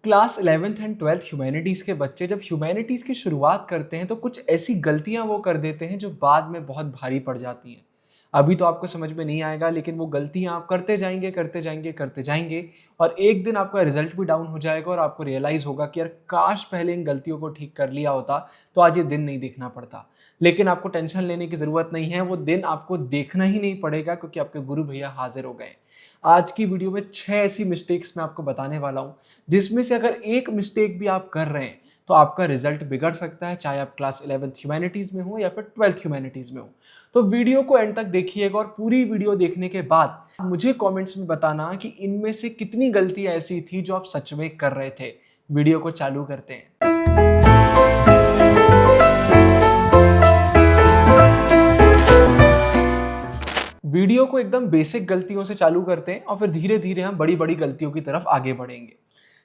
Class 11th and 12th humanities के बच्चे जब ह्यूमैनिटीज़ की शुरुआत करते हैं तो कुछ ऐसी गलतियां वो कर देते हैं जो बाद में बहुत भारी पड़ जाती हैं। अभी तो आपको समझ में नहीं आएगा, लेकिन वो गलतियां आप करते जाएंगे करते जाएंगे करते जाएंगे और एक दिन आपका रिजल्ट भी डाउन हो जाएगा और आपको रियलाइज़ होगा कि यार काश पहले इन गलतियों को ठीक कर लिया होता तो आज ये दिन नहीं देखना पड़ता। लेकिन आपको टेंशन लेने की ज़रूरत नहीं है, वो दिन आपको देखना ही नहीं पड़ेगा क्योंकि आपके गुरु भैया हाजिर हो गए। आज की वीडियो में 6 ऐसी मिस्टेक्स मैं आपको बताने वाला हूँ जिसमें से अगर एक मिस्टेक भी आप कर रहे हैं तो आपका रिजल्ट बिगड़ सकता है, चाहे आप क्लास 11th ह्यूमैनिटीज़ में हो या फिर 12th ह्यूमैनिटीज़ में हो। तो वीडियो को एंड तक देखिएगा और पूरी वीडियो देखने के बाद मुझे कमेंट्स में बताना कि इनमें से कितनी गलतियां ऐसी थी जो आप सच में कर रहे थे। वीडियो को चालू करते हैं। वीडियो को एकदम बेसिक गलतियों से चालू करते हैं और फिर धीरे धीरे हम बड़ी बड़ी गलतियों की तरफ आगे बढ़ेंगे।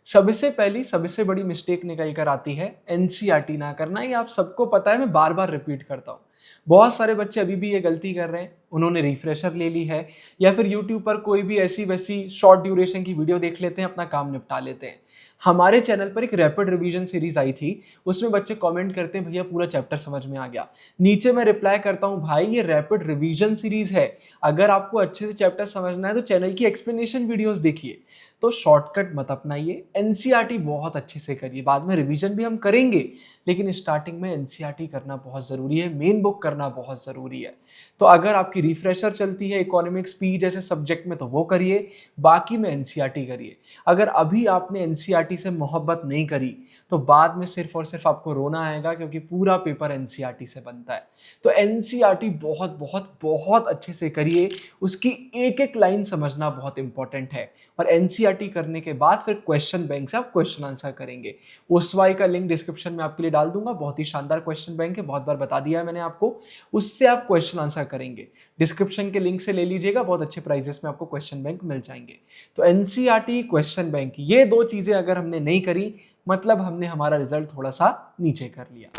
सबसे पहली सबसे बड़ी मिस्टेक निकल कर आती है एनसीईआरटी ना करना। ये आप सबको पता है, मैं बार बार रिपीट करता हूँ। बहुत सारे बच्चे अभी भी ये गलती कर रहे हैं, उन्होंने रिफ्रेशर ले ली है या फिर यूट्यूब पर कोई भी ऐसी वैसी शॉर्ट ड्यूरेशन की वीडियो देख लेते हैं, अपना काम निपटा लेते हैं। हमारे चैनल पर एक रैपिड रिवीजन सीरीज आई थी, उसमें बच्चे कमेंट करते हैं भैया पूरा चैप्टर समझ में आ गया। नीचे मैं रिप्लाई करता हूँ भाई ये रैपिड रिवीजन सीरीज है, अगर आपको अच्छे से चैप्टर समझना है तो चैनल की एक्सप्लेनेशन वीडियोस देखिए। तो शॉर्टकट मत अपनाइए, एनसीईआरटी बहुत अच्छे से करिए। बाद में रिवीजन भी हम करेंगे, लेकिन स्टार्टिंग में एनसीईआरटी करना बहुत ज़रूरी है, मेन बुक करना बहुत ज़रूरी है। तो अगर आपकी रिफ्रेशर चलती है इकोनॉमिक्स पी जैसे सब्जेक्ट में तो वो करिए, बाकी में एनसीईआरटी करिए। अगर अभी आपने एनसीईआरटी से मोहब्बत नहीं करी तो बाद में सिर्फ और सिर्फ आपको रोना आएगा, क्योंकि पूरा पेपर एनसीईआरटी से बनता है। तो एनसीईआरटी बहुत बहुत बहुत अच्छे से करिए, उसकी एक एक लाइन समझना बहुत इंपॉर्टेंट है। और एनसीईआरटी करने के बाद फिर क्वेश्चन बैंक से आप क्वेश्चन आंसर करेंगे। ओसवाई का लिंक डिस्क्रिप्शन में आपके लिए डाल दूंगा, बहुत ही शानदार क्वेश्चन बैंक है, बहुत बार बता दिया है मैंने आपको। उससे आप क्वेश्चन आंसर करेंगे, डिस्क्रिप्शन के लिंक से ले लीजिएगा, बहुत अच्छे प्राइजेस में आपको क्वेश्चन बैंक मिल जाएंगे। तो एनसीईआरटी, क्वेश्चन बैंक, ये दो चीजें अगर हमने नहीं करी मतलब हमने हमारा रिजल्ट थोड़ा सा नीचे कर लिया।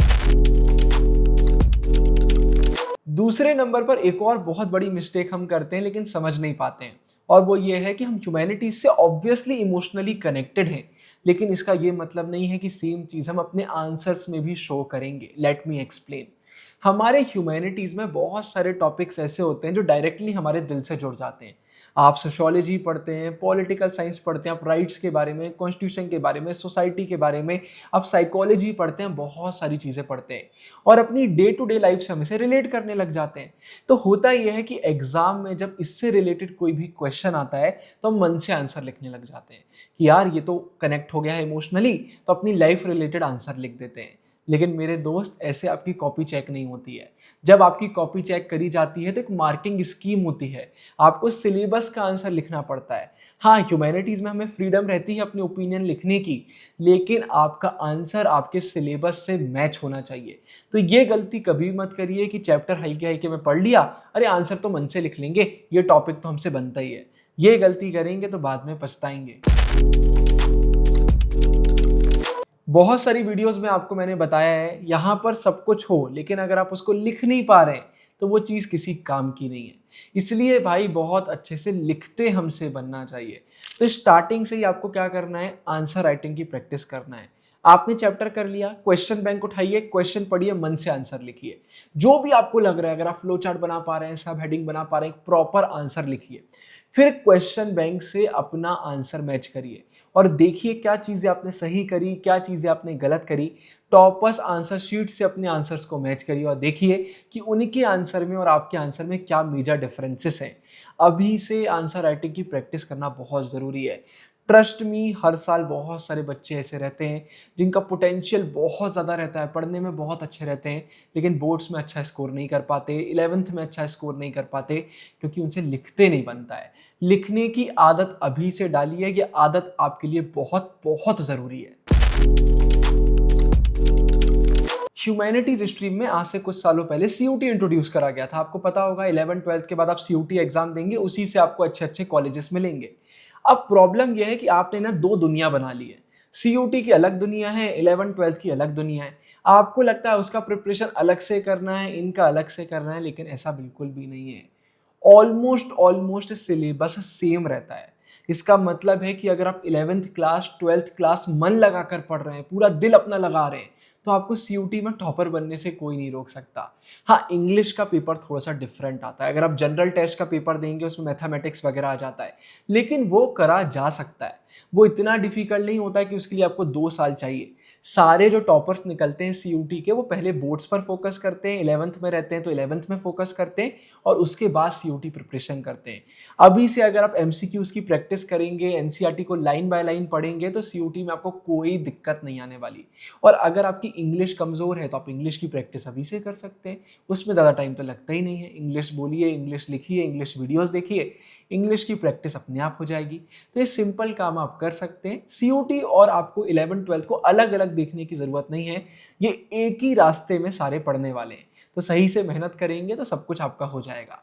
दूसरे नंबर पर एक और बहुत बड़ी मिस्टेक हम करते हैं लेकिन समझ नहीं पाते हैं, और वो ये है कि हम ह्यूमैनिटीज से ऑब्वियसली इमोशनली कनेक्टेड हैं, लेकिन इसका ये मतलब नहीं है कि सेम चीज हम अपने आंसर्स में भी शो करेंगे। Let me explain. हमारे ह्यूमैनिटीज में बहुत सारे टॉपिक्स ऐसे होते हैं जो डायरेक्टली हमारे दिल से जुड़ जाते हैं। आप सोशियोलॉजी पढ़ते हैं, पॉलिटिकल साइंस पढ़ते हैं, आप राइट्स के बारे में, कॉन्स्टिट्यूशन के बारे में, सोसाइटी के बारे में, आप साइकोलॉजी पढ़ते हैं, बहुत सारी चीज़ें पढ़ते हैं और अपनी डे टू डे लाइफ से हम इसे रिलेट करने लग जाते हैं। तो होता यह है कि एग्जाम में जब इससे रिलेटेड कोई भी क्वेश्चन आता है तो हम मन से आंसर लिखने लग जाते हैं कि यार ये तो कनेक्ट हो गया है इमोशनली, तो अपनी लाइफ रिलेटेड आंसर लिख देते हैं। लेकिन मेरे दोस्त, ऐसे आपकी कॉपी चेक नहीं होती है। जब आपकी कॉपी चेक करी जाती है तो एक मार्किंग स्कीम होती है, आपको सिलेबस का आंसर लिखना पड़ता है। हाँ, ह्यूमैनिटीज में हमें फ्रीडम रहती है अपनी ओपिनियन लिखने की, लेकिन आपका आंसर आपके सिलेबस से मैच होना चाहिए। तो ये गलती कभी मत करिए कि चैप्टर हल्के हल्के में पढ़ लिया, अरे आंसर तो मन से लिख लेंगे, ये टॉपिक तो हमसे बनता ही है। ये गलती करेंगे तो बाद में पछताएंगे। बहुत सारी वीडियोस में आपको मैंने बताया है यहाँ पर सब कुछ हो, लेकिन अगर आप उसको लिख नहीं पा रहे हैं तो वो चीज़ किसी काम की नहीं है। इसलिए भाई बहुत अच्छे से लिखते हमसे बनना चाहिए। तो स्टार्टिंग से ही आपको क्या करना है, आंसर राइटिंग की प्रैक्टिस करना है। आपने चैप्टर कर लिया, क्वेश्चन बैंक उठाइए, क्वेश्चन पढ़िए, मन से आंसर लिखिए। जो भी आपको लग रहा है, अगर आप फ्लो चार्ट बना पा रहे हैं, सब हेडिंग बना पा रहे हैं, प्रॉपर आंसर लिखिए। फिर क्वेश्चन बैंक से अपना आंसर मैच करिए और देखिए क्या चीज़ें आपने सही करी, क्या चीज़ें आपने गलत करी। टॉपर्स आंसर शीट से अपने आंसर्स को मैच करिए और देखिए कि उनके आंसर में और आपके आंसर में क्या मेजर डिफरेंसेस हैं। अभी से आंसर राइटिंग की प्रैक्टिस करना बहुत ज़रूरी है। ट्रस्ट मी, हर साल बहुत सारे बच्चे ऐसे रहते हैं जिनका पोटेंशियल बहुत ज़्यादा रहता है, पढ़ने में बहुत अच्छे रहते हैं, लेकिन बोर्ड्स में अच्छा स्कोर नहीं कर पाते, 11th में अच्छा स्कोर नहीं कर पाते, क्योंकि उनसे लिखते नहीं बनता है। लिखने की आदत अभी से डालिए, ये आदत आपके लिए बहुत बहुत ज़रूरी है। ह्यूमैनिटीज स्ट्रीम में आज से कुछ सालों पहले सीयूटी इंट्रोड्यूस करा गया था। आपको पता होगा 11th 12th के बाद आप सीयूटी एग्जाम देंगे, उसी से आपको अच्छे अच्छे कॉलेजेस मिलेंगे। अब प्रॉब्लम यह है कि आपने ना दो दुनिया बना ली है। सीयूटी की अलग दुनिया है, 11th 12th की अलग दुनिया है। आपको लगता है उसका प्रिपरेशन अलग से करना है, इनका अलग से करना है, लेकिन ऐसा बिल्कुल भी नहीं है। ऑलमोस्ट सिलेबस सेम रहता है। इसका मतलब है कि अगर आप 11th क्लास 12th क्लास मन लगाकर पढ़ रहे हैं, पूरा दिल अपना लगा रहे हैं, तो आपको सीयूटी में टॉपर बनने से कोई नहीं रोक सकता। हाँ, इंग्लिश का पेपर थोड़ा सा डिफरेंट आता है। अगर आप जनरल टेस्ट का पेपर देंगे उसमें मैथमेटिक्स वगैरह आ जाता है, लेकिन वो करा जा सकता है। वो इतना डिफिकल्ट नहीं होता है कि उसके लिए आपको 2 साल चाहिए। सारे जो टॉपर्स निकलते हैं सीयूटी के, वो पहले बोर्ड्स पर फोकस करते हैं, 11th में रहते हैं तो 11th में फोकस करते हैं और उसके बाद सीयूटी प्रिपरेशन करते हैं। अभी से अगर आप एमसीक्यूज की प्रैक्टिस करेंगे, एनसीईआरटी को लाइन बाय लाइन पढ़ेंगे, तो सीयूटी में आपको कोई दिक्कत नहीं आने वाली। और अगर आपकी इंग्लिश कमज़ोर है तो आप इंग्लिश की प्रैक्टिस अभी से कर सकते हैं, उसमें ज़्यादा टाइम तो लगता ही नहीं है। इंग्लिश बोलिए, इंग्लिश लिखिए, इंग्लिश वीडियोज़ देखिए, इंग्लिश की प्रैक्टिस अपने आप हो जाएगी। तो ये सिंपल काम आप कर सकते हैं। सीयूटी और आपको 11 12 को अलग अलग देखने की ज़रूरत नहीं है, ये एक ही रास्ते में सारे पढ़ने वाले हैं। तो सही से मेहनत करेंगे तो सब कुछ आपका हो जाएगा।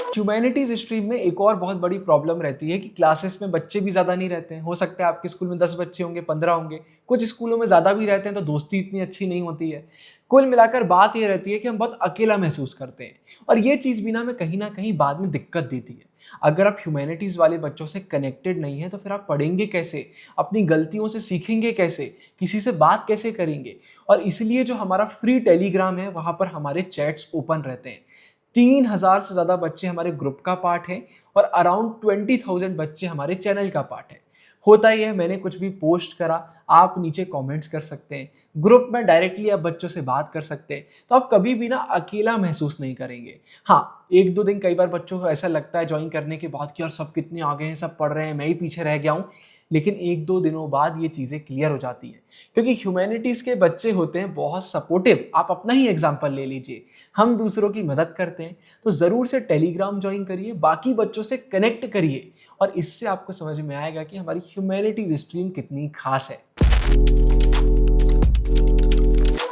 ह्यूमैनिटीज स्ट्रीम में एक और बहुत बड़ी प्रॉब्लम रहती है कि क्लासेस में बच्चे भी ज़्यादा नहीं रहते हैं। हो सकता है आपके स्कूल में 10 बच्चे होंगे, 15 होंगे, कुछ स्कूलों में ज़्यादा भी रहते हैं तो दोस्ती इतनी अच्छी नहीं होती है। कुल मिलाकर बात ये रहती है कि हम बहुत अकेला महसूस करते हैं और ये चीज़ भी ना हमें कहीं ना कहीं बाद में दिक्कत देती है। अगर आप ह्यूमैनिटीज़ वाले बच्चों से कनेक्टेड नहीं है तो फिर आप पढ़ेंगे कैसे, अपनी गलतियों से सीखेंगे कैसे, किसी से बात कैसे करेंगे। और इसलिए जो हमारा फ्री टेलीग्राम है वहाँ पर हमारे चैट्स ओपन रहते हैं। 3000 से ज़्यादा बच्चे हमारे ग्रुप का पार्ट हैं और अराउंड 20,000 बच्चे हमारे चैनल का पार्ट है। होता ही है, मैंने कुछ भी पोस्ट करा, आप नीचे कमेंट्स कर सकते हैं, ग्रुप में डायरेक्टली आप बच्चों से बात कर सकते हैं, तो आप कभी भी ना अकेला महसूस नहीं करेंगे। हाँ, 1-2 दिन कई बार बच्चों को ऐसा लगता है ज्वाइन करने के बाद कि यार सब कितने आगे हैं, सब पढ़ रहे हैं, मैं ही पीछे रह गया हूँ। लेकिन 1-2 दिनों बाद ये चीज़ें क्लियर हो जाती हैं, क्योंकि ह्यूमैनिटीज़ के बच्चे होते हैं बहुत सपोर्टिव। आप अपना ही एग्जाम्पल ले लीजिए, हम दूसरों की मदद करते हैं, तो ज़रूर से टेलीग्राम ज्वाइन करिए, बाकी बच्चों से कनेक्ट करिए और इससे आपको समझ में आएगा कि हमारी ह्यूमैनिटीज़ स्ट्रीम कितनी खास है।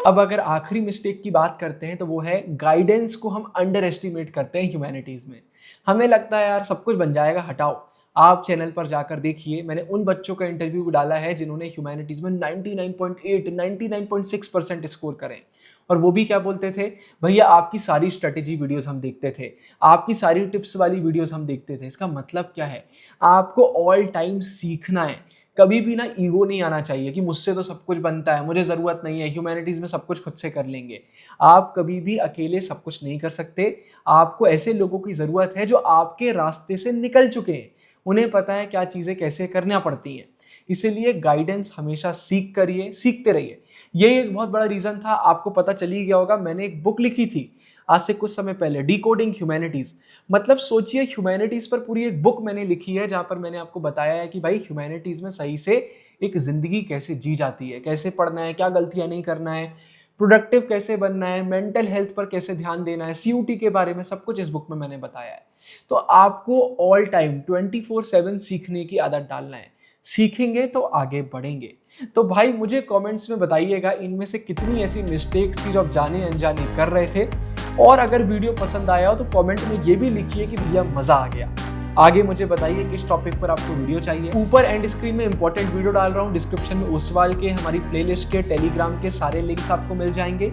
अब अगर आखिरी मिस्टेक की बात करते हैं तो वो है गाइडेंस को हम अंडर एस्टिमेट करते हैं ह्यूमैनिटीज़ में। हमें लगता है यार सब कुछ बन जाएगा, हटाओ। आप चैनल पर जाकर देखिए, मैंने उन बच्चों का इंटरव्यू भी डाला है जिन्होंने ह्यूमैनिटीज़ में 99.8 99.6% स्कोर करें। और वो भी क्या बोलते थे, भैया आपकी सारी स्ट्रेटेजी वीडियोस हम देखते थे, आपकी सारी टिप्स वाली वीडियोस हम देखते थे। इसका मतलब क्या है, आपको ऑल टाइम सीखना है। कभी भी ना ईगो नहीं आना चाहिए कि मुझसे तो सब कुछ बनता है, मुझे ज़रूरत नहीं है, ह्यूमैनिटीज़ में सब कुछ खुद से कर लेंगे। आप कभी भी अकेले सब कुछ नहीं कर सकते। आपको ऐसे लोगों की ज़रूरत है जो आपके रास्ते से निकल चुके हैं, उन्हें पता है क्या चीज़ें कैसे करना पड़ती हैं। इसीलिए गाइडेंस हमेशा सीखते रहिए। ये एक बहुत बड़ा रीज़न था, आपको पता चल ही गया होगा, मैंने एक बुक लिखी थी आज से कुछ समय पहले, डिकोडिंग ह्यूमैनिटीज़। मतलब सोचिए, ह्यूमैनिटीज़ पर पूरी एक बुक मैंने लिखी है जहाँ पर मैंने आपको बताया है कि भाई ह्यूमैनिटीज़ में सही से एक ज़िंदगी कैसे जी जाती है, कैसे पढ़ना है, क्या गलतियाँ नहीं करना है, प्रोडक्टिव कैसे बनना है, मेंटल हेल्थ पर कैसे ध्यान देना है, सीयूटी के बारे में सब कुछ इस बुक में मैंने बताया है। तो आपको ऑल टाइम 24/7 सीखने की आदत डालना है। सीखेंगे तो आगे बढ़ेंगे। तो भाई मुझे कमेंट्स में बताइएगा इनमें से कितनी ऐसी मिस्टेक्स थी जो आप जाने अनजाने कर रहे थे। और अगर वीडियो पसंद आया हो तो कमेंट में ये भी लिखिए कि भैया मज़ा आ गया। आगे मुझे बताइए किस टॉपिक पर आपको वीडियो चाहिए। ऊपर एंड स्क्रीन में इंपॉर्टेंट वीडियो डाल रहा हूँ, डिस्क्रिप्शन में ओसवाल के हमारी प्लेलिस्ट के टेलीग्राम के सारे लिंक्स आपको मिल जाएंगे।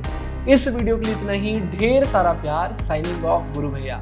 इस वीडियो के लिए इतना ही, ढेर सारा प्यार। साइनिंग ऑफ, गुरु भैया।